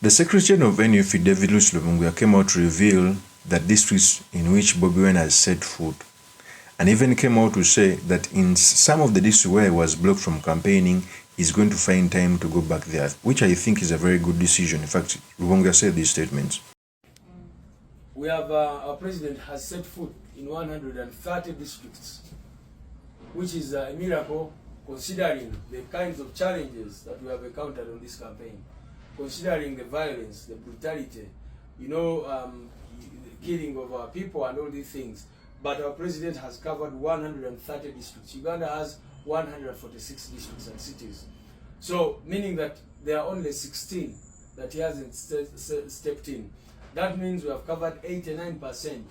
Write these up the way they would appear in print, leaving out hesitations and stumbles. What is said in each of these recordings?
The Secretary General of NUF, David Rubongoya, came out to reveal that districts in which Bobi Wine has set foot, and even came out to say that in some of the districts where he was blocked from campaigning, he's going to find time to go back there, which I think is a very good decision. In fact, Rubongoya said these statements. We have our president has set foot in 130 districts, which is a miracle considering the kinds of challenges that we have encountered on this campaign, considering the violence, the brutality, the killing of our people and all these things. But our president has covered 130 districts. Uganda has 146 districts and cities. So, meaning that there are only 16 that he hasn't stepped in. That means we have covered 89%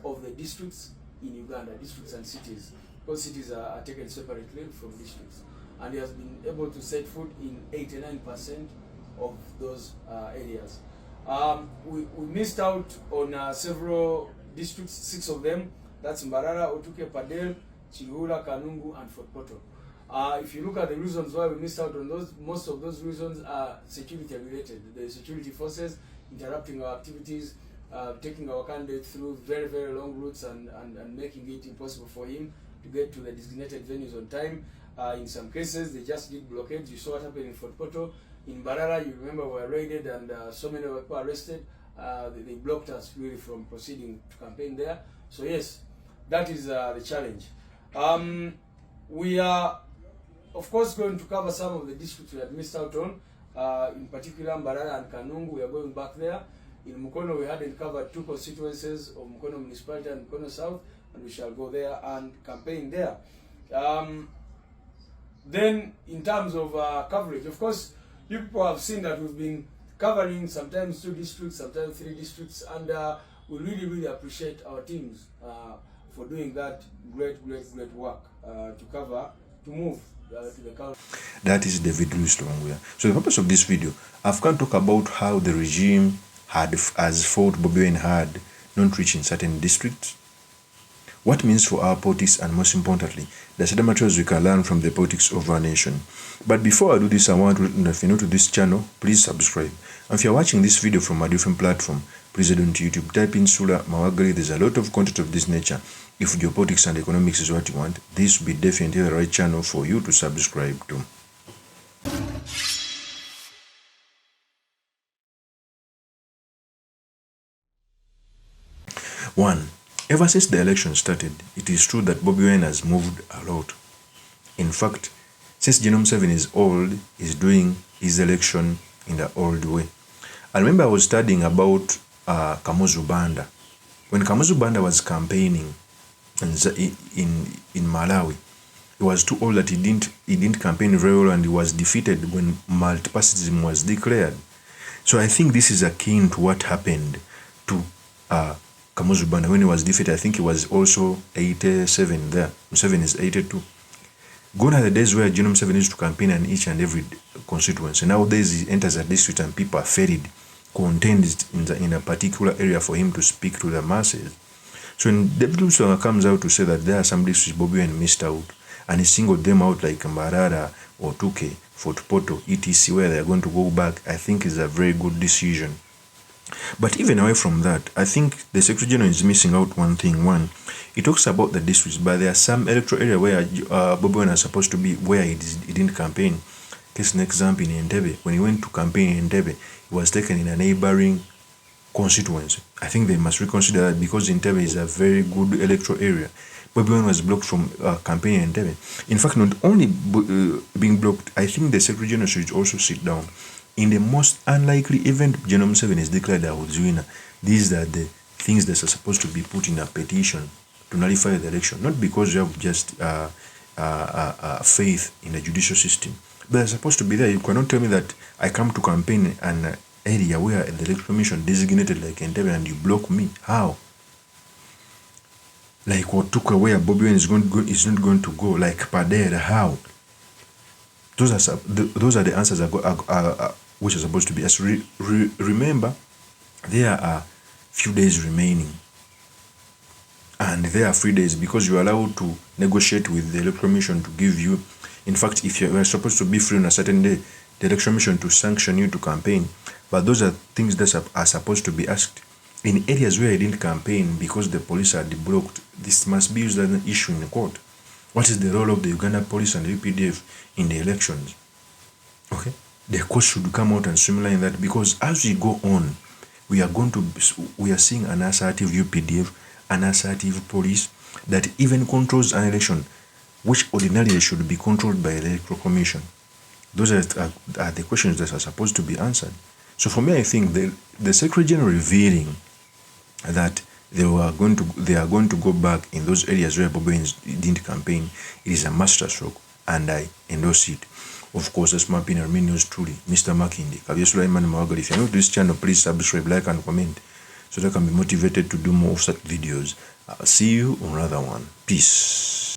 of the districts in Uganda, districts and cities. Because cities are taken separately from districts. And he has been able to set foot in 89% of those areas. We missed out on several districts, 6 of them. That's Mbarara, Otuke, Padel, Chihula, Kanungu, and Fort Poto. If you look at the reasons why we missed out on those, most of those reasons are security related. The security forces interrupting our activities, taking our candidate through very, very long routes and making it impossible for him to get to the designated venues on time. In some cases, they just did blockades. You saw what happened in Fort Poto. In Barara, you remember we were raided and so many people arrested. They blocked us really from proceeding to campaign there. So yes, that is the challenge. We are, of course, going to cover some of the districts we had missed out on. In particular, Mbarara and Kanungu, we are going back there. In Mukono, we hadn't covered 2 constituencies of Mukono Municipality and Mukono South, and we shall go there and campaign there. Then, in terms of coverage, of course, you people have seen that we've been covering sometimes 2 districts, sometimes 3 districts, and we really, really appreciate our teams for doing that great work to move to the country. That is David Rubongoya. So the purpose of this video, I've come to talk about how the regime has fought Bobi Wine hard not reaching certain districts, what it means for our politics, and most importantly, the certain materials we can learn from the politics of our nation. But before I do this, I want to, if you're new to this channel, please subscribe. And if you're watching this video from a different platform, please head on to YouTube, type in Sula Mawagari. There's a lot of content of this nature. If geopolitics and economics is what you want, this will be definitely the right channel for you to subscribe to. One, ever since the election started, it is true that Bobi Wine has moved a lot. In fact, since Genome 7 is old, he's doing his election in the old way. I remember I was studying about Kamuzu Banda. When Kamuzu Banda was campaigning in Malawi, he was too old that he didn't campaign very well, and he was defeated when multipartyism was declared. So I think this is akin to what happened to Kamuzu Banda when he was defeated. I think he was also 87 there. 7 is 82. Gone are the days where Genome 7 used to campaign in each and every constituency. Nowadays he enters a district and people are ferried, contained in a particular area for him to speak to the masses. So when David Rubongoya comes out to say that there are some districts Bobi Wine missed out, and he singled them out like Mbarara, Otuke, Fort Poto, etc., where they are going to go back, I think is a very good decision. But even away from that, I think the Secretary General is missing out one thing. One, he talks about the districts, but there are some electoral areas where Bobi Wine is supposed to be, where he didn't campaign. Case an example in Entebbe. When he went to campaign in Entebbe, he was taken in a neighboring constituency. I think they must reconsider that, because Entebbe is a very good electoral area. Bobi Wine was blocked from campaigning in Entebbe. In fact, not only being blocked, I think the Secretary General should also sit down. In the most unlikely event Genome 7 is declared a winner, these are the things that are supposed to be put in a petition to nullify the election, not because you have just faith in the judicial system, but they're supposed to be there. You cannot tell me that I come to campaign in an area where the electoral commission designated like Entebbe and you block me. How? Like what took away Bobi Wine is not going to go, like Padera. How? Those are the answers which are supposed to be. As remember, there are few days remaining, and there are 3 days, because you are allowed to negotiate with the electoral commission to give you. In fact, if you are supposed to be free on a certain day, the election commission to sanction you to campaign, But those are things that are supposed to be asked. In areas where I didn't campaign because the police had blocked, this must be used as an issue in court. What is the role of the Uganda police and the UPDF in the elections? Okay, the court should come out and streamline that, because as we go on, we are seeing an assertive UPDF, an assertive police that even controls an election, which ordinarily should be controlled by the Electoral Commission. Those are the questions that are supposed to be answered. So for me, I think the Secretary General revealing that they are going to go back in those areas where Bobi Wine didn't campaign, it is a masterstroke, and I endorse it. Of course, that's my opinion. Remain yours truly, Mr. Makindi. Kabir Sulaiman Mawagali. If you're new to this channel, please subscribe, like, and comment so that I can be motivated to do more of such videos. I'll see you on another one. Peace.